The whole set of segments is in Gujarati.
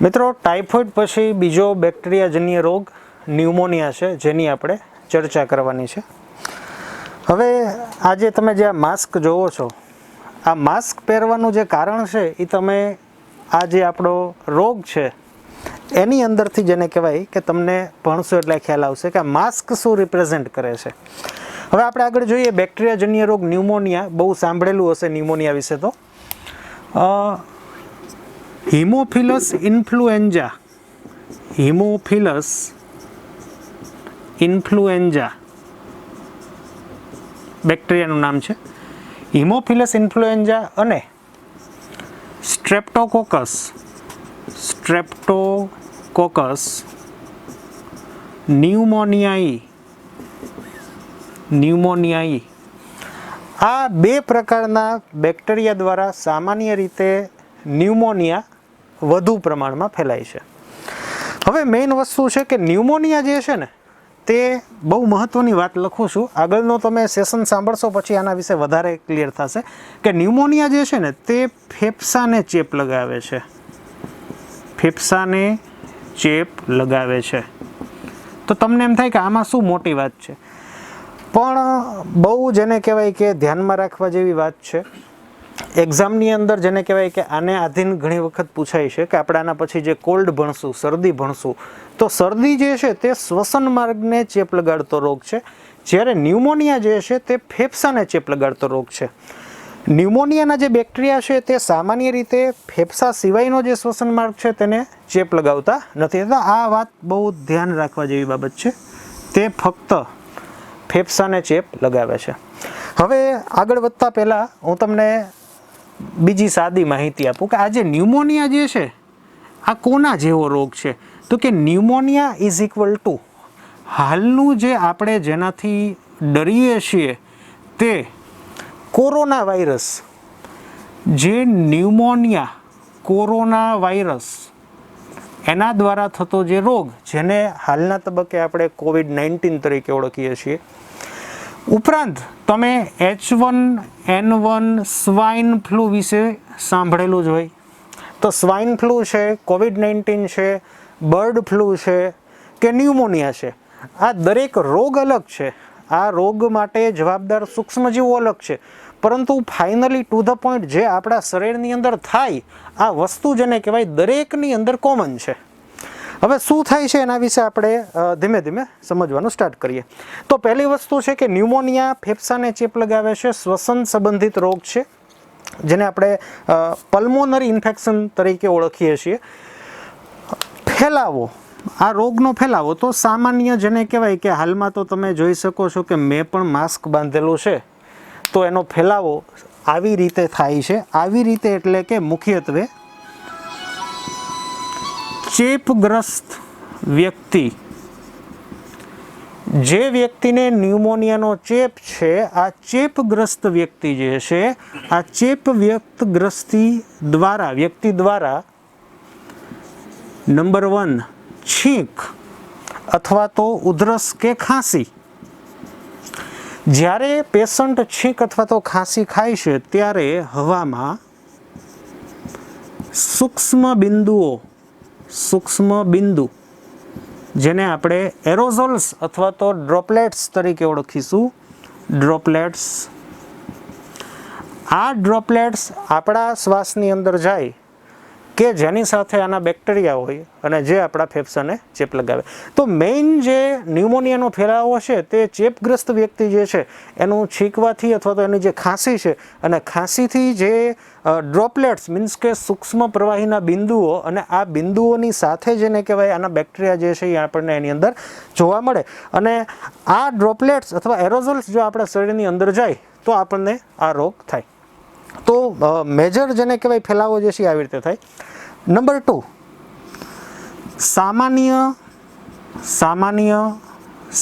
મિત્રો, ટાઇફોઇડ પછી બીજો બેક્ટેરિયાજન્ય રોગ ન્યુમોનિયા છે, જેની આપણે ચર્ચા કરવાની છે. હવે આજે તમે જે આ માસ્ક જોવો છો, આ માસ્ક પહેરવાનું જે કારણ છે એ તમે આ જે આપણો રોગ છે એની અંદરથી જેને કહેવાય કે તમને ભણશો એટલે ખ્યાલ આવશે કે આ માસ્ક શું રિપ્રેઝેન્ટ કરે છે. હવે આપણે આગળ જોઈએ બેક્ટેરિયાજન્ય રોગ ન્યુમોનિયા. બહુ સાંભળેલું હશે ન્યુમોનિયા વિશે તો. હિમોફિલસ ઇન્ફ્લુએન્ઝા, હિમોફિલસ ઇન્ફ્લુએન્ઝા બેક્ટેરિયાનું નામ છે. હિમોફિલસ ઇન્ફ્લુએન્ઝા અને સ્ટ્રેપ્ટોકોકસ, સ્ટ્રેપ્ટોકોકસ ન્યુમોનિયાઈ આ બે પ્રકારના બેક્ટેરિયા દ્વારા સામાન્ય રીતે ન્યુમોનિયા વધુ પ્રમાણમાં ફેલાય છે. હવે મેઇન વસ્તુ છે કે ન્યુમોનિયા જે છે ને તે બહુ મહત્ત્વની વાત લખું છું. આગળનો તમે સેશન સાંભળશો પછી આના વિશે વધારે ક્લિયર થશે કે ન્યુમોનિયા જે છે ને તે ફેફસાને ચેપ લગાવે છે, ફેફસાને ચેપ લગાવે છે. તો તમને એમ થાય કે આમાં શું મોટી વાત છે, પણ બહુ જેને કહેવાય કે ધ્યાનમાં રાખવા જેવી વાત છે. એક્ઝામની અંદર જેને કહેવાય કે આને આધીન ઘણી વખત પૂછાય છે કે આપણે આના પછી જે કોલ્ડ ભણશું, શરદી ભણશું, તો શરદી જે છે તે શ્વસન માર્ગને ચેપ લગાડતો રોગ છે, જ્યારે ન્યુમોનિયા જે છે તે ફેફસાને ચેપ લગાડતો રોગ છે. ન્યુમોનિયાના જે બેક્ટેરિયા છે તે સામાન્ય રીતે ફેફસા સિવાયનો જે શ્વસન માર્ગ છે તેને ચેપ લગાવતા નથી. તો આ વાત બહુ ધ્યાન રાખવા જેવી બાબત છે. તે ફક્ત ફેફસાને ચેપ લગાવે છે. હવે આગળ વધતા પહેલાં હું તમને બીજી સાદી માહિતી આપું કે આ જે ન્યુમોનિયા જે છે આ કોના જેવો રોગ છે, તો કે ન્યુમોનિયા ઇઝ ઇક્વલ ટુ હાલનું જે આપણે જેનાથી ડરીએ છીએ તે કોરોના વાયરસ, જે ન્યુમોનિયા કોરોના વાયરસ એના દ્વારા થતો જે રોગ, જેને હાલના તબક્કે આપણે COVID-19 તરીકે ઓળખીએ છીએ. ઉપરાંત તમે H1N1 સ્વાઇન ફ્લૂ વિશે સાંભળેલું જ હોય. તો સ્વાઇન ફ્લૂ છે, COVID-19 છે, બર્ડ ફ્લૂ છે કે ન્યુમોનિયા છે, આ દરેક રોગ અલગ છે. આ રોગ માટે જવાબદાર સૂક્ષ્મજીવો અલગ છે, પરંતુ ફાઇનલી ટુ ધ પોઈન્ટ જે આપણા શરીરની અંદર થાય આ વસ્તુ જેને કહેવાય દરેકની અંદર કોમન છે. હવે શું થાય છે એના વિશે આપણે ધીમે ધીમે સમજવાનું સ્ટાર્ટ કરીએ. તો પહેલી વસ્તુ છે કે ન્યુમોનિયા ફેફસાને ચેપ લગાવે છે, શ્વસન સંબંધિત રોગ છે, જેને આપણે પલ્મોનરી ઇન્ફેક્શન તરીકે ઓળખીએ છીએ. ફેલાવો, આ રોગનો ફેલાવો તો સામાન્ય જેને કહેવાય કે હાલમાં તો તમે જોઈ શકો છો કે મેં પણ માસ્ક બાંધેલું છે, તો એનો ફેલાવો આવી રીતે થાય છે. આવી રીતે એટલે કે મુખ્યત્વે ચેપગ્રસ્ત વ્યક્તિ, જે વ્યક્તિને ન્યુમોનિયાનો ચેપ છે, આ ચેપગ્રસ્ત વ્યક્તિ જે છે આ વ્યક્તિ દ્વારા નંબર 1 છીંક અથવા તો ઉધરસ કે ખાંસી. જ્યારે પેશન્ટ છીંક અથવા તો ખાંસી ખાય છે ત્યારે હવામાં સૂક્ષ્મ બિંદુ જેને આપણે એરોઝોલ્સ અથવા તો ડ્રોપલેટ્સ તરીકે ઓળખીશું, ડ્રોપલેટ્સ. આ ડ્રોપલેટ્સ આપણા શ્વાસની અંદર જાય કે જેની સાથે આના બેક્ટેરિયા હોય અને જે આપણા ફેફસાને ચેપ લગાવે. તો મેઇન જે ન્યુમોનિયાનો ફેલાવો છે તે ચેપગ્રસ્ત વ્યક્તિ જે છે એનું છીંકવાથી અથવા તો એની જે ખાંસી છે અને ખાંસીથી જે ડ્રોપલેટ્સ મીન્સ કે સૂક્ષ્મ પ્રવાહીના બિંદુઓ અને આ બિંદુઓની સાથે જેને કહેવાય આના બેક્ટેરિયા જે છે એ આપણને એની અંદર જોવા મળે. અને આ ડ્રોપલેટ્સ અથવા એરોઝોલ્સ જો આપણા શરીરની અંદર જાય તો આપણને આ રોગ થાય. તો મેજર જેને કહેવાય ફેલાવો જે છે આવી રીતે થાય. નંબર 2, સામાન્ય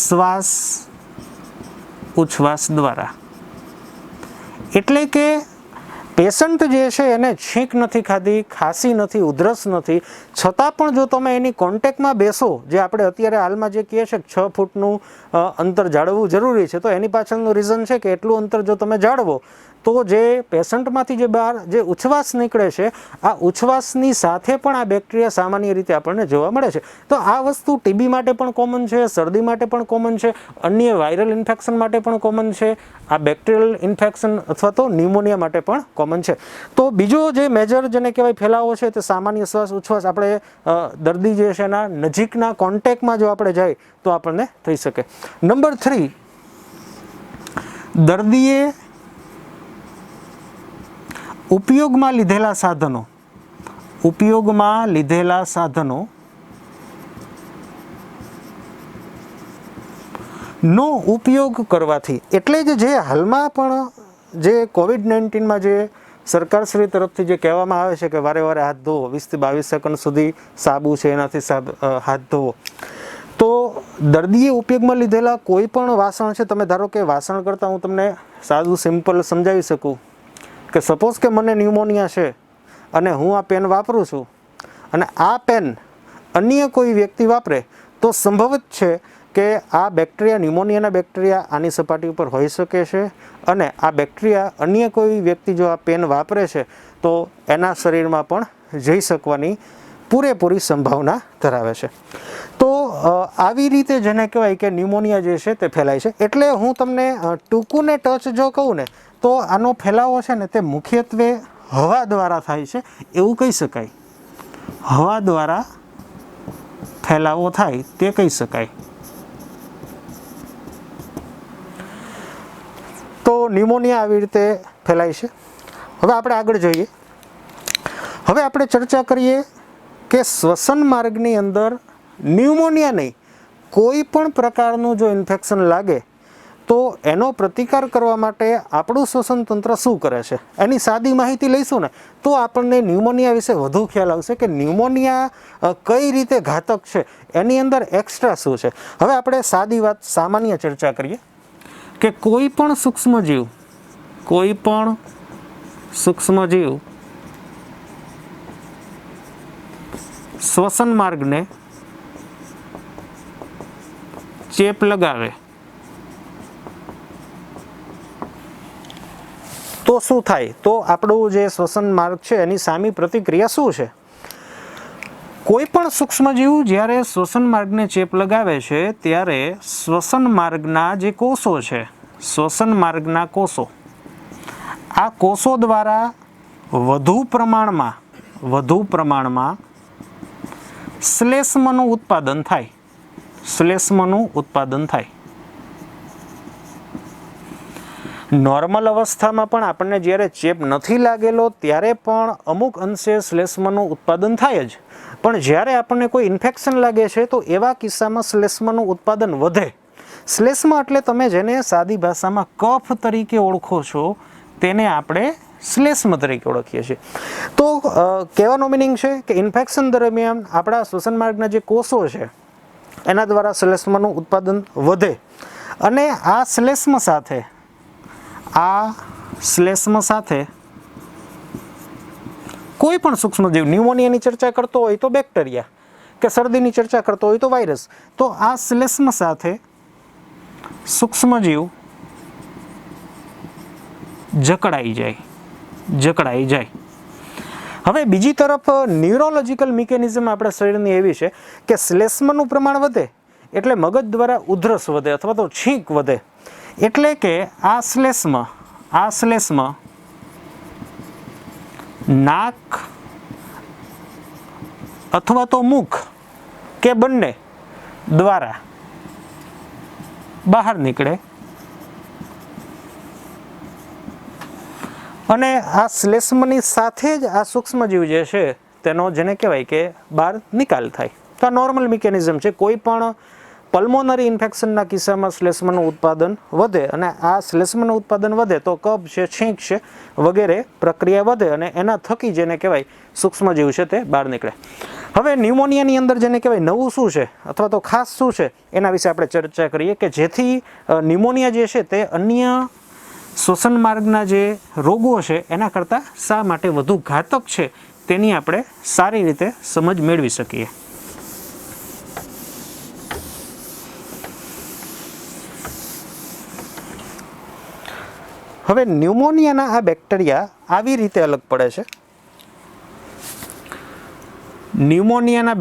શ્વાસ ઉચ્છ્વાસ દ્વારા. એટલે કે પેશન્ટ જે છે એને છીંક નથી ખાધી, ખાંસી નથી, ઉધરસ નથી, છતાં પણ જો તમે એની કોન્ટેક્ટમાં બેસો, જે આપણે અત્યારે હાલમાં જે કહીએ છીએ 6 ફૂટનું અંતર જાળવવું જરૂરી છે, તો એની પાછળનું રીઝન છે કે એટલું અંતર જો તમે જાળવો તો જે પેશન્ટમાંથી જે બહાર જે ઉચ્છવાસ નીકળે છે, આ ઉચ્છવાસની સાથે પણ આ બેક્ટેરિયા સામાન્ય રીતે આપણને જોવા મળે છે. તો આ વસ્તુ ટીબી માટે પણ કોમન છે, શરદી માટે પણ કોમન છે, અન્ય વાયરલ ઇન્ફેક્શન માટે પણ કોમન છે, આ બેક્ટેરિયલ ઇન્ફેક્શન અથવા તો ન્યુમોનિયા માટે પણ કોમન છે. તો બીજો જે મેજર જેને કહેવાય ફેલાવો છે તે સામાન્ય શ્વાસ ઉચ્છવાસ આપણે દર્દી જે છે એના નજીકના કોન્ટેક્ટમાં જો આપણે જાય તો આપણને થઈ શકે. નંબર 3, દર્દીએ ઉપયોગમાં લીધેલા સાધનો નો ઉપયોગ કરવાથી, એટલે જ જે હાલમાં પણ જે કોવિડ-19માં જે સરકારશ્રી તરફથી જે કહેવામાં આવે છે કે વારે વારે હાથ ધોવો, 20 થી 22 સેકન્ડ સુધી સાબુ છે એનાથી હાથ ધોવો, તો દર્દીએ ઉપયોગમાં લીધેલા કોઈ પણ વાસણ છે, તમે ધારો કે વાસણ કરતાં હું તમને સાદું સિમ્પલ સમજાવી શકું કે સપોઝ કે મને ન્યુમોનિયા છે અને હું આ પેન વાપરું છું અને આ પેન અન્ય કોઈ વ્યક્તિ વાપરે તો સંભવિત છે કે આ બેક્ટેરિયા, ન્યુમોનિયાના બેક્ટેરિયા આની સપાટી ઉપર હોઈ શકે છે અને આ બેક્ટેરિયા અન્ય કોઈ વ્યક્તિ જો આ પેન વાપરે છે તો એના શરીરમાં પણ જઈ શકવાની પૂરેપૂરી સંભાવના ધરાવે છે. તો આવી રીતે જેને કહેવાય કે ન્યુમોનિયા જે છે તે ફેલાય છે. એટલે હું તમને ટૂંકું ને ટચ જો કહું ને તો આનો ફેલાવો છે ને તે મુખ્યત્વે હવા દ્વારા થાય છે એવું કહી શકાય. હવા દ્વારા ફેલાવો થાય તે કહી શકાય. તો ન્યુમોનિયા આવી રીતે ફેલાય છે. હવે આપણે આગળ જોઈએ. હવે આપણે ચર્ચા કરીએ કે શ્વસન માર્ગની અંદર ન્યુમોનિયા નહીં, કોઈ પણ પ્રકારનું જો ઇન્ફેક્શન લાગે તો એનો પ્રતિકાર કરવા માટે આપણું શ્વસન તંત્ર શું કરે છે એની સાદી માહિતી લઈશું ને તો આપણને ન્યુમોનિયા વિશે વધુ ખ્યાલ આવશે કે ન્યુમોનિયા કઈ રીતે ઘાતક છે, એની અંદર એક્સ્ટ્રા શું છે. હવે આપણે સાદી વાત, સામાન્ય ચર્ચા કરીએ કે કોઈ પણ સૂક્ષ્મજીવ શ્વસન માર્ગને ચેપ લગાવે તો શું થાય? તો આપણું જે શ્વસન માર્ગ છે એની સામી પ્રતિક્રિયા શું છે? કોઈ પણ સૂક્ષ્મજીવ જ્યારે શ્વસન માર્ગને ચેપ લગાવે છે ત્યારે શ્વસન માર્ગના જે કોષો છે, શ્વસન માર્ગના કોષો, આ કોષો દ્વારા વધુ પ્રમાણમાં શ્લેષ્મનું ઉત્પાદન થાય. નોર્મલ અવસ્થામાં પણ આપણને જ્યારે ચેપ નથી લાગેલો ત્યારે પણ અમુક અંશે શ્લેષ્મનું ઉત્પાદન થાય જ, પણ જ્યારે આપણને કોઈ ઇન્ફેક્શન લાગે છે તો એવા કિસ્સામાં શ્લેષ્મનું ઉત્પાદન વધે. શ્લેષ્મ એટલે તમે જેને સાદી ભાષામાં કફ તરીકે ઓળખો છો તેને આપણે શ્લેષ્મ તરીકે ઓળખીએ છીએ. તો કહેવાનો મિનિંગ છે કે ઇન્ફેક્શન દરમિયાન આપણા શ્વસન માર્ગના જે કોષો છે એના દ્વારા શ્લેષ્મનું ઉત્પાદન વધે અને આ શ્લેષ્મ સાથે કોઈ પણ સૂક્ષ્મજીવ, ન્યુમોનિયાની ચર્ચા કરતો હોય તો બેક્ટેરિયા, કે શરદીની ચર્ચા કરતો હોય તો વાયરસ, તો આ શ્લેષ્મ સાથે સૂક્ષ્મજીવ જકડાઈ જાય. હવે બીજી તરફ ન્યુરોલોજિકલ મિકેનિઝમ આપણા શરીરની એવી છે કે શ્લેષ્મનું પ્રમાણ વધે એટલે મગજ દ્વારા ઉધરસ વધે અથવા તો છીંક વધે. એટલે કે આ શ્લેષ્મ નાક અથવા તો મુખ કે બંને દ્વારા બહાર નીકળે અને આ શ્લેષ્મની સાથે જ આ સૂક્ષ્મજીવ જે છે તેનો જેને કહેવાય કે બહાર નિકાલ થાય. તો આ નોર્મલ મિકેનિઝમ છે. કોઈ પણ પલ્મોનરી ઇન્ફેક્શનના કિસ્સામાં શ્લેષ્મનું ઉત્પાદન વધે અને આ શ્લેષ્મનું ઉત્પાદન વધે તો કફ છે, છીંક છે વગેરે પ્રક્રિયા વધે અને એના થકી જેને કહેવાય સૂક્ષ્મજીવ છે તે બહાર નીકળે. હવે ન્યુમોનિયાની અંદર જેને કહેવાય નવું શું છે અથવા તો ખાસ શું છે એના વિશે આપણે ચર્ચા કરીએ કે જેથી ન્યુમોનિયા જે છે તે અન્ય શ્વસન માર્ગના જે રોગો છે એના કરતાં શા માટે વધુ ઘાતક છે તેની આપણે સારી રીતે સમજ મેળવી શકીએ. હવે ન્યુમોનિયાના આ બેક્ટેરિયા આવી રીતે અલગ પડે છે. ન્યુમોનિયાના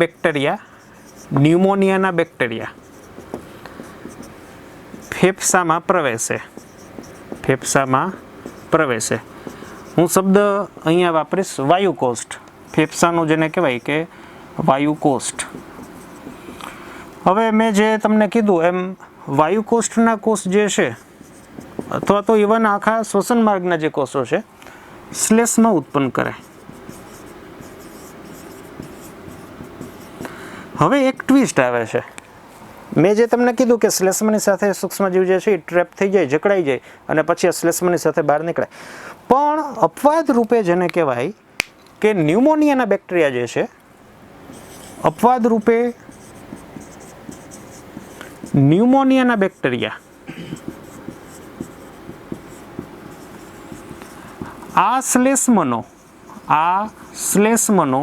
બેક્ટેરિયા ફેફસામાં પ્રવેશે. હું શબ્દ અહીંયા વાપરીશ વાયુકોષ્ઠ. ફેફસાનું જેને કહેવાય કે વાયુકોષ્ઠ. હવે મેં જે તમને કીધું એમ વાયુકોષ્ઠના કોષ જે છે અથવા તો ઇવન આખા શ્વસન માર્ગના જે કોષો છે શ્લેષ્મા ઉત્પન્ન કરે. હવે એક ટ્વિસ્ટ આવે છે. મેં જે તમને કીધું કે શ્લેષ્માની સાથે સૂક્ષ્મજીવ જે છે એ ટ્રેપ થઈ જાય, જકડાઈ જાય અને પછી આ શ્લેષ્માની સાથે બહાર નીકળે. પણ અપવાદ રૂપે જેને કહેવાય કે ન્યુમોનિયાના બેક્ટેરિયા જે છે, અપવાદ રૂપે ન્યુમોનિયાના બેક્ટેરિયા આ શ્લેષ્મનો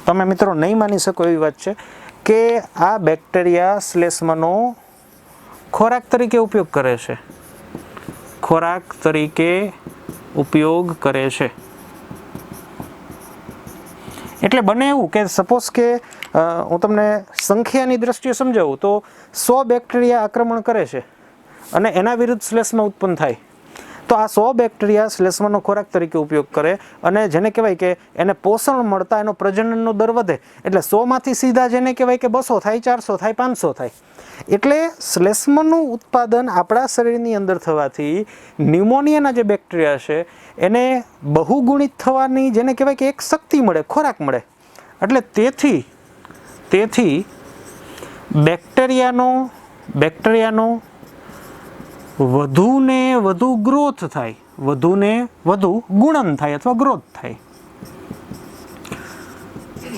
તમે મિત્રો નહીં માની શકો એવી વાત છે કે આ બેક્ટેરિયા શ્લેષ્મનો ખોરાક તરીકે ઉપયોગ કરે છે. એટલે બને એવું કે સપોઝ કે હું તમને સંખ્યાની દ્રષ્ટિએ સમજાવું તો 100 બેક્ટેરિયા આક્રમણ કરે છે અને એના વિરુદ્ધ શ્લેષ્મા ઉત્પન્ન થાય, તો આ 100 બેક્ટેરિયા શ્લેષ્માનો ખોરાક તરીકે ઉપયોગ કરે અને જેને કહેવાય કે એને પોષણ મળતા એનો પ્રજનનનો દર વધે. એટલે 100માંથી સીધા જેને કહેવાય કે 200 થાય, 400 થાય, 500 થાય. એટલે શ્લેષ્માનું ઉત્પાદન આપણા શરીરની અંદર થવાથી ન્યુમોનિયાના જે બેક્ટેરિયા છે એને બહુગુણિત થવાની જેને કહેવાય કે એક શક્તિ મળે, ખોરાક મળે. એટલે તેથી બેક્ટેરિયાનો વધુને વધુ ગ્રોથ થાય, વધુને વધુ ગુણન થાય અથવા ગ્રોથ થાય.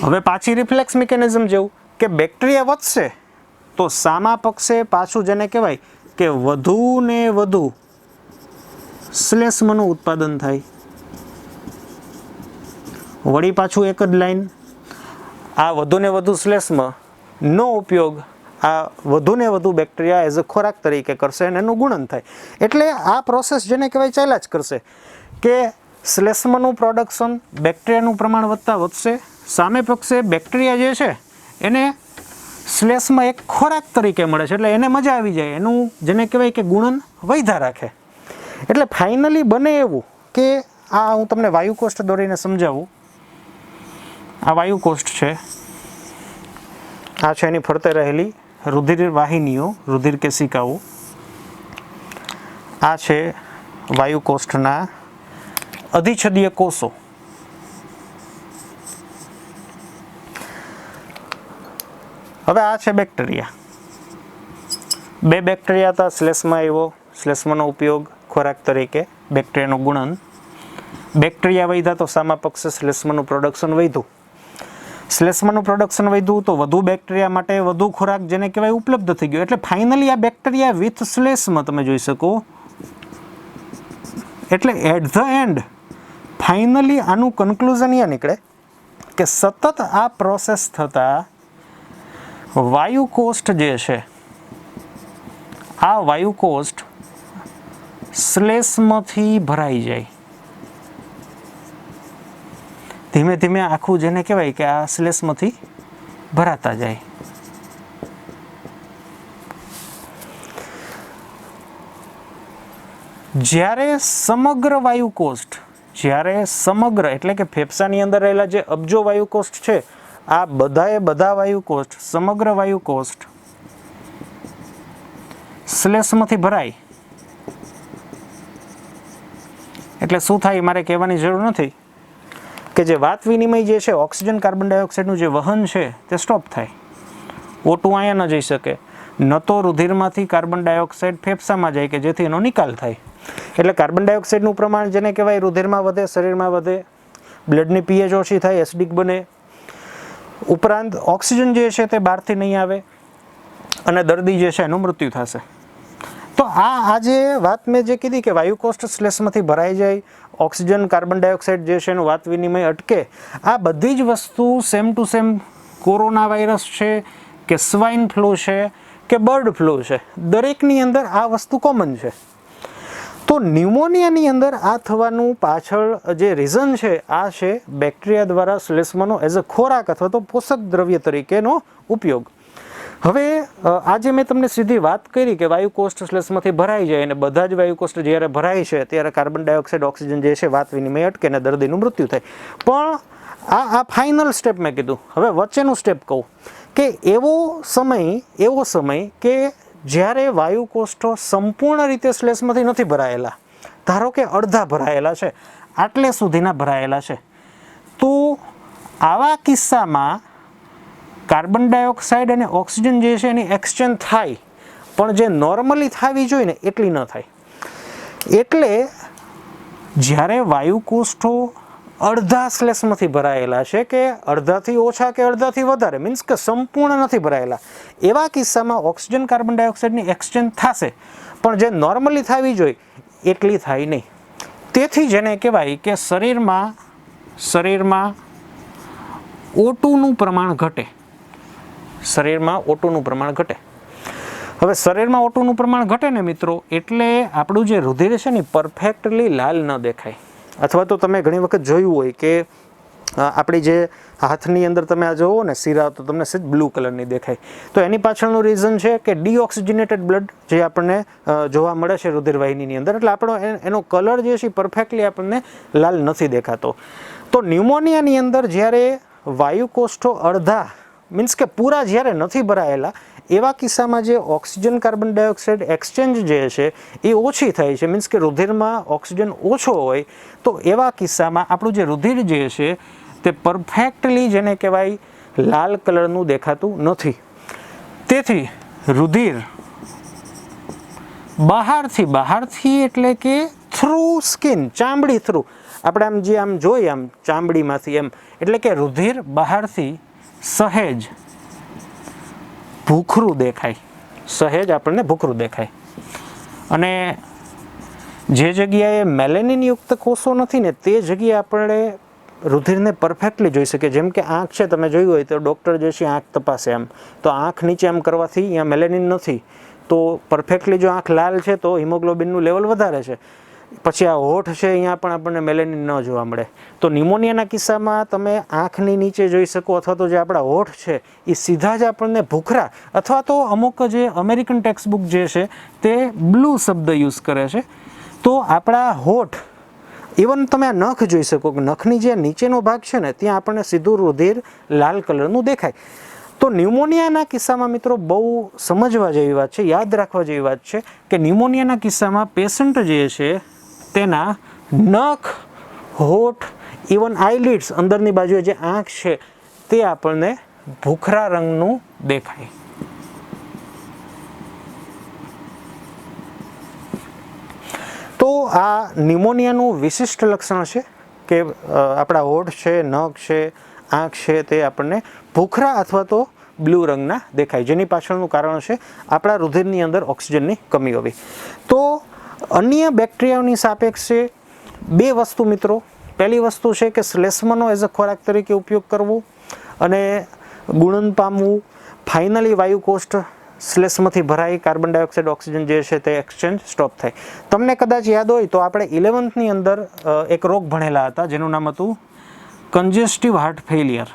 હવે પાછી રિફ્લેક્સ મિકેનિઝમ જેવું કે બેક્ટેરિયા વધશે તો સામા પક્ષે પાછું જેને કહેવાય કે વધુને વધુ શ્લેષ્મનું ઉત્પાદન થાય. વળી પાછું એક જ લાઈન, આ વધુને વધુ શ્લેષ્મનો ઉપયોગ આ વધુને વધુ બેક્ટેરિયા એઝ અ ખોરાક તરીકે કરશે અને એનું ગુણન થાય. એટલે આ પ્રોસેસ જેને કહેવાય ચાલ્યા જ કરશે કે શ્લેષ્મનું પ્રોડક્શન, બેક્ટેરિયાનું પ્રમાણ વધશે. સામે પક્ષે બેક્ટેરિયા જે છે એને શ્લેષ્મા એક ખોરાક તરીકે મળે છે એટલે એને મજા આવી જાય, એનું જેને કહેવાય કે ગુણન વધ્યા રાખે. એટલે ફાઇનલી બને એવું કે આ હું તમને વાયુકોષ્ઠ દોરીને સમજાવું. આ વાયુકોષ્ઠ છે, આ છે એની ફરતે રહેલી રુધિર વાહિનીઓ, રુધિર કેશિકાઓ. આ છે વાયુકોષ્ઠના અધિચ્છદીય કોષો. હવે આ છે બેક્ટેરિયા. 2 બેક્ટેરિયા હતા, શ્લેષ્મા આવ્યો, શ્લેષ્માનો ઉપયોગ ખોરાક તરીકે, બેક્ટેરિયાનું ગુણન. બેક્ટેરિયા વધ્યા તો સામા પક્ષે શ્લેષ્માનું પ્રોડક્શન વધ્યું. શ્લેષ્માનું પ્રોડક્શન વધ્યું તો વધુ બેક્ટેરિયા માટે વધુ ખોરાક જેને કહેવાય ઉપલબ્ધ થઈ ગયો. એટલે ફાઇનલી આ બેક્ટેરિયા વિથ શ્લેષ્મા તમે જોઈ શકો. એટલે એટ ધ એન્ડ ફાઇનલી આનું કન્ક્લુઝન એ નીકળે કે સતત આ પ્રોસેસ થતાં વાયુકોષ્ઠ જે છે, આ વાયુકોષ્ઠ શ્લેષ્મથી ભરાઈ જાય. ધીમે ધીમે આખું જેને કહેવાય કે આ શ્લેષ્મથી ભરાતા જાય. જ્યારે સમગ્ર એટલે કે ફેફસાની અંદર રહેલા જે અબજો વાયુકોષ્ઠ છે, આ બધા વાયુકોષ્ઠ, સમગ્ર વાયુકોષ્ઠ શ્લેષ્મથી ભરાય એટલે શું થાય મારે કહેવાની જરૂર નથી કે જે વાત વિનિમય જે છે, ઓક્સિજન કાર્બન ડાયોક્સાઇડનું જે વહન છે તે સ્ટોપ થાય. O2 અહીંયા ન જઈ શકે, ન તો રુધિરમાંથી કાર્બન ડાયોક્સાઇડ ફેફસામાં જાય કે જેથી એનો નિકાલ થાય. એટલે કાર્બન ડાયોક્સાઇડનું પ્રમાણ જેને કહેવાય રુધિરમાં વધે, શરીરમાં વધે, બ્લડની pH ઓછી થાય, એસિડિક બને. ઉપરાંત ઓક્સિજન જે છે તે બહારથી નહીં આવે અને દર્દી જે છે એનું મૃત્યુ થશે. તો આ જે વાત મેં જે કીધી કે વાયુકોષ્ઠ શ્લેષ્મથી ભરાઈ જાય, ઓક્સિજન કાર્બન ડાયોક્સાઇડ જે છે એનું વાત વિનિમય અટકે, આ બધી જ વસ્તુ same to same corona virus છે કે સ્વાઇન ફ્લૂ છે કે બર્ડ ફ્લૂ છે, દરેકની અંદર આ વસ્તુ કોમન છે. તો ન્યુમોનિયાની અંદર આ થવાનું પાછળ જે રીઝન છે આ છે બેક્ટેરિયા દ્વારા શ્લેષ્મનો એઝ અ ખોરાક અથવા તો પોષક દ્રવ્ય તરીકેનો ઉપયોગ. હવે આજે મેં તમને સીધી વાત કરી કે વાયુકોષ્ઠ શ્લેષ્મથી ભરાઈ જાય અને બધા જ વાયુકોષ્ઠ જ્યારે ભરાય છે ત્યારે કાર્બન ડાયોક્સાઇડ ઓક્સિજન જે છે વાત વિનિમય અટકે અને દર્દીનું મૃત્યુ થાય. પણ આ ફાઇનલ સ્ટેપ મેં કીધું. હવે વચ્ચેનું સ્ટેપ કહું કે એવો સમય કે જ્યારે વાયુકોષ્ઠો સંપૂર્ણ રીતે શ્લેષ્મથી નથી ભરાયેલા, ધારો કે અડધા ભરાયેલા છે, આટલે સુધીના ભરાયેલા છે, તો આવા કિસ્સામાં કાર્બન ડાયોક્સાઇડ અને ઓક્સિજન જે છે એની એક્સચેન્જ થાય, પણ જે નોર્મલી થવી જોઈએ ને એટલી ન થાય. એટલે જ્યારે વાયુકોષ્ઠો અડધા શ્લેષ્મથી ભરાયેલા છે કે અડધાથી ઓછા કે અડધાથી વધારે, મીન્સ કે સંપૂર્ણ નથી ભરાયેલા, એવા કિસ્સામાં ઓક્સિજન કાર્બન ડાયોક્સાઇડની એક્સચેન્જ થશે, પણ જે નોર્મલી થવી જોઈએ એટલી થાય નહીં. તેથી જેને કહેવાય કે શરીરમાં O2નું પ્રમાણ ઘટે. શરીરમાં O2નું પ્રમાણ ઘટે. હવે શરીરમાં O2નું પ્રમાણ ઘટે ને મિત્રો, એટલે આપણું જે રુધિર છે ને પરફેક્ટલી લાલ ન દેખાય. અથવા તો તમે ઘણી વખત જોયું હોય કે આપણી જે હાથની અંદર તમે આ જોવો ને શીરા, તો તમને સહેજ બ્લુ કલરની દેખાય. તો એની પાછળનું રીઝન છે કે ડીઓક્સિજનેટેડ બ્લડ જે આપણને જોવા મળે છે રુધિરવાહિનીની અંદર, એટલે આપણો એનો કલર જે છે પરફેક્ટલી આપણને લાલ નથી દેખાતો. તો ન્યુમોનિયાની અંદર જ્યારે વાયુકોષ્ઠો અડધા મીન્સ કે પૂરા જ્યારે નથી ભરાયેલા, એવા કિસ્સામાં જે ઓક્સિજન કાર્બન ડાયોક્સાઇડ એક્સચેન્જ જે છે એ ઓછી થાય છે, મીન્સ કે રુધિરમાં ઓક્સિજન ઓછો હોય, તો એવા કિસ્સામાં આપણું જે રુધિર જે છે તે પરફેક્ટલી જેને કહેવાય લાલ કલરનું દેખાતું નથી. તેથી રુધિર બહારથી એટલે કે થ્રુ સ્કિન, ચામડી થ્રુ, આપણે આમ જોઈએ આમ ચામડીમાંથી એમ, એટલે કે રુધિર બહારથી સહેજ ભૂખરું દેખાય, સહેજ આપણને ભૂખરું દેખાય. અને જે જગ્યાએ મેલેનિન યુક્ત કોષો નથી ને તે જગ્યાએ આપણે રુધિરને પરફેક્ટલી જોઈ શકીએ. જેમ કે આંખ છે, તમે જોયું હોય તો ડૉક્ટર જે છે આંખ તપાસે આમ, તો આંખ નીચે આમ કરવાથી અહીંયા મેલેનિન નથી, તો પરફેક્ટલી જો આંખ લાલ છે તો હિમોગ્લોબિનનું લેવલ વધારે છે. પછી આ હોઠ છે, અહીંયા પણ આપણને મેલેનિન ન જોવા મળે. તો ન્યુમોનિયાના કિસ્સામાં તમે આંખની નીચે જોઈ શકો, અથવા તો જે આપણા હોઠ છે એ સીધા જ આપણને ભૂખરા, અથવા તો અમુક જે અમેરિકન ટેક્સ્ટબુક જે છે તે બ્લુ શબ્દ યુઝ કરે છે. તો આપણા હોઠ, ઇવન તમે આ નખ જોઈ શકો કે નખની જે નીચેનો ભાગ છે ને ત્યાં આપણને સીધું રુધિર લાલ કલરનું દેખાય. તો ન્યુમોનિયાના કિસ્સામાં મિત્રો બહુ સમજવા જેવી વાત છે, યાદ રાખવા જેવી વાત છે કે ન્યુમોનિયાના કિસ્સામાં પેશન્ટ જે છે તેના નખ, હોઠ, ઇવન આઈલિડ્સ, અંદરની બાજુએ જે આંખ છે તે આપણને ભૂખરા રંગનું દેખાય. તો આ ન્યુમોનિયાનું વિશિષ્ટ લક્ષણ છે કે આપણા હોઠ છે, નખ છે, આંખ છે તે આપણને ભૂખરા અથવા તો બ્લુ રંગના દેખાય, જેની પાછળનું કારણ છે આપણા રુધિરની અંદર ઓક્સિજનની કમી હોવી. તો અન્ય બેક્ટેરિયાઓની સાપેક્ષે બે વસ્તુ મિત્રો. પહેલી વસ્તુ છે કે શ્લેષ્મનો એઝ અ ખોરાક તરીકે ઉપયોગ કરવો અને ગુણન પામવું. ફાઇનલી વાયુકોષ્ઠ શ્લેષ્મથી ભરાઈ કાર્બન ડાયોક્સાઇડ ઓક્સિજન જે છે તે એક્સચેન્જ સ્ટોપ થાય. તમને કદાચ યાદ હોય તો આપણે 11th અંદર એક રોગ ભણેલા હતા જેનું નામ હતું કન્જેસ્ટિવ હાર્ટ ફેલિયર.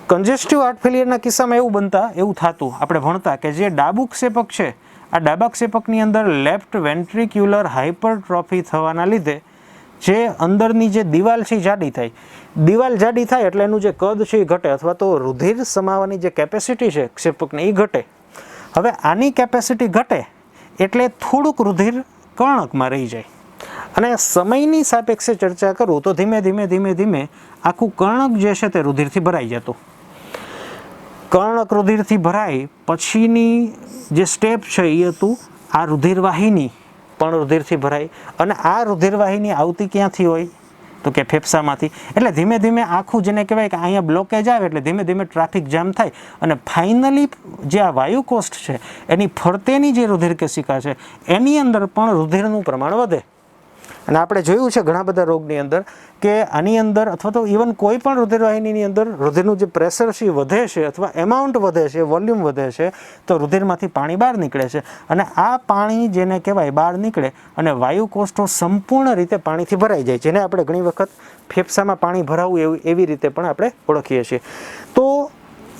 કન્જેસ્ટિવ હાર્ટ ફેલિયરના કિસ્સામાં એવું થતું, આપણે ભણતા કે જે ડાબુ ક્ષેપક છે, આ ડાબા ક્ષેપકની અંદર લેફ્ટ વેન્ટ્રિક્યુલર હાઇપરટ્રોફી થવાના લીધે જે અંદરની જે દિવાલ છે એ જાડી થાય. દિવાલ જાડી થાય એટલે એનું જે કદ છે એ ઘટે, અથવા તો રુધિર સમાવવાની જે કેપેસિટી છે ક્ષેપકની એ ઘટે. હવે આની કેપેસિટી ઘટે એટલે થોડુંક રુધિર કર્ણકમાં રહી જાય. અને સમયની સાપેક્ષે ચર્ચા કરું તો ધીમે ધીમે આખું કર્ણક જે છે તે રુધિરથી ભરાઈ જતું. કર્ણક રુધિરથી ભરાય પછીની જે સ્ટેપ છે એ હતું આ રુધિરવાહિની પણ રુધિરથી ભરાય. અને આ રુધિરવાહિની આવતી ક્યાંથી હોય તો કે ફેફસામાંથી. એટલે ધીમે ધીમે આખું જેને કહેવાય કે અહીંયા બ્લોકેજ આવે એટલે ધીમે ધીમે ટ્રાફિક જામ થાય અને ફાઇનલી જે આ વાયુકોષ્ઠ છે એની ફરતેની જે રુધિર કેશિકા છે એની અંદર પણ રુધિરનું પ્રમાણ વધે. અને આપણે જોયું છે ઘણા બધા રોગની અંદર કે આની અંદર અથવા તો ઇવન કોઈ પણ રુધિરવાહિનીની અંદર રુધિરનું જે પ્રેશર છે એ વધે છે અથવા એમાઉન્ટ વધે છે, વોલ્યુમ વધે છે, તો રુધિરમાંથી પાણી બહાર નીકળે છે અને આ પાણી જેને કહેવાય બહાર નીકળે અને વાયુકોષ્ઠો સંપૂર્ણ રીતે પાણીથી ભરાઈ જાય, જેને આપણે ઘણી વખત ફેફસામાં પાણી ભરાવવું એવી રીતે પણ આપણે ઓળખીએ છીએ. તો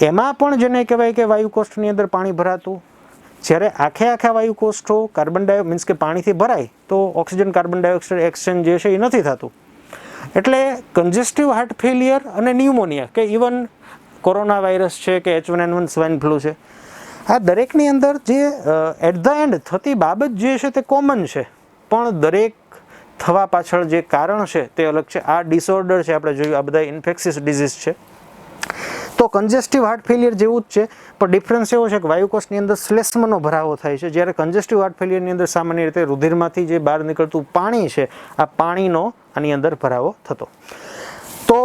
એમાં પણ જેને કહેવાય કે વાયુકોષ્ઠની અંદર પાણી ભરાતું, જ્યારે આખા વાયુકોષ્ઠો મીન્સ કે પાણીથી ભરાય તો ઓક્સિજન કાર્બન ડાયોક્સાઇડ એક્સચેન્જ જે છે એ નથી થતું. એટલે કન્જેસ્ટિવ હાર્ટ ફેલિયર અને ન્યુમોનિયા કે ઇવન કોરોના વાયરસ છે કે H1N1 સ્વાઇન ફ્લૂ છે, આ દરેકની અંદર જે એટ ધ એન્ડ થતી બાબત જે છે તે કોમન છે, પણ દરેક થવા પાછળ જે કારણ છે તે અલગ છે. આ ડિસઓર્ડર છે આપણે જોયું, આ બધા ઇન્ફેક્શિયસ ડિઝીઝ છે. તો કન્જેસ્ટિવ હાર્ટ ફેલિયર જેવું જ છે, પણ ડિફરન્સ એવો છે કે વાયુકોષ્ઠની અંદર શ્લેષ્મનો ભરાવો થાય છે, જ્યારે કન્જેસ્ટિવ હાર્ટ ફેલિયરની અંદર સામાન્ય રીતે રુધિરમાંથી જે બહાર નીકળતું પાણી છે આ પાણીનો આની અંદર ભરાવો થતો. તો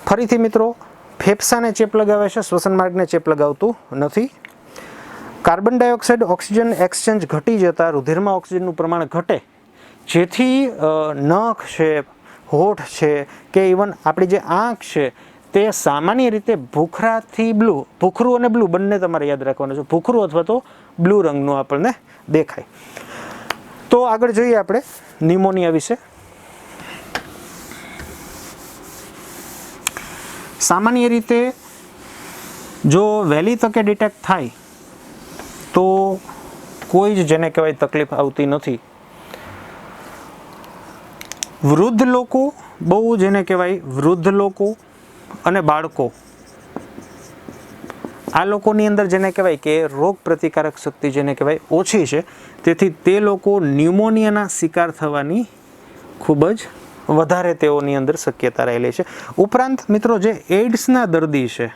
ફરીથી મિત્રો, ફેફસાને ચેપ લગાવે છે, શ્વસન માર્ગને ચેપ લગાવતું નથી. કાર્બન ડાયોક્સાઇડ ઓક્સિજન એક્સચેન્જ ઘટી જતાં રુધિરમાં ઓક્સિજનનું પ્રમાણ ઘટે, જેથી નખ છે, હોઠ છે કે ઇવન આપણી જે આંખ છે તે સામાન્ય રીતે ભૂખરાથી બ્લુ, ભૂખરું અને બ્લુ બંને તમારે યાદ રાખવાનું છે, ભૂખરું અથવા તો બ્લુ રંગનું આપણને દેખાય. તો આગળ જોઈએ આપણે ન્યુમોનિયા વિશે. સામાન્ય રીતે જો વહેલી તકે ડિટેક્ટ થાય તો કોઈ જ જેને કહેવાય તકલીફ આવતી નથી. વૃદ્ધ લોકો, બહુ જેને કહેવાય વૃદ્ધ લોકો અને બાળકો, આ લોકોની અંદર જેને કહેવાય કે રોગ પ્રતિકારક શક્તિ જેને કહેવાય ઓછી છે, તેથી તે લોકો ન્યુમોનિયાના શિકાર થવાની ખૂબ જ વધારે તેઓની અંદર શક્યતા રહેલી છે. ઉપરાંત મિત્રો, જે એઇડ્સના દર્દી છે,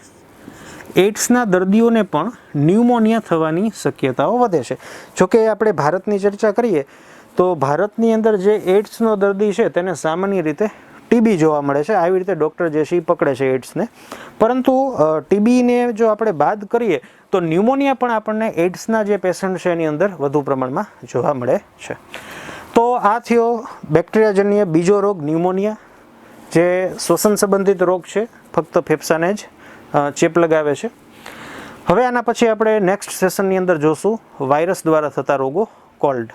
એઇડ્સના દર્દીઓને પણ ન્યુમોનિયા થવાની શક્યતાઓ વધે છે. જોકે આપણે ભારતની ચર્ચા કરીએ તો ભારતની અંદર જે એઇડ્સનો દર્દી છે તેને સામાન્ય રીતે ટીબી જોવા મળે છે. આવી રીતે ડૉક્ટર જે છે એ પકડે છે એઇડ્સને. પરંતુ ટીબીને જો આપણે બાદ કરીએ તો ન્યુમોનિયા પણ આપણને એઇડ્સના જે પેશન્ટ છે એની અંદર વધુ પ્રમાણમાં જોવા મળે છે. તો આ થયો બેક્ટેરિયાજન્ય બીજો રોગ ન્યુમોનિયા, જે શ્વસન સંબંધિત રોગ છે, ફક્ત ફેફસાને જ ચેપ લગાવે છે. હવે આના પછી આપણે નેક્સ્ટ સેશનની અંદર જોશું વાયરસ દ્વારા થતા રોગો, કોલ્ડ.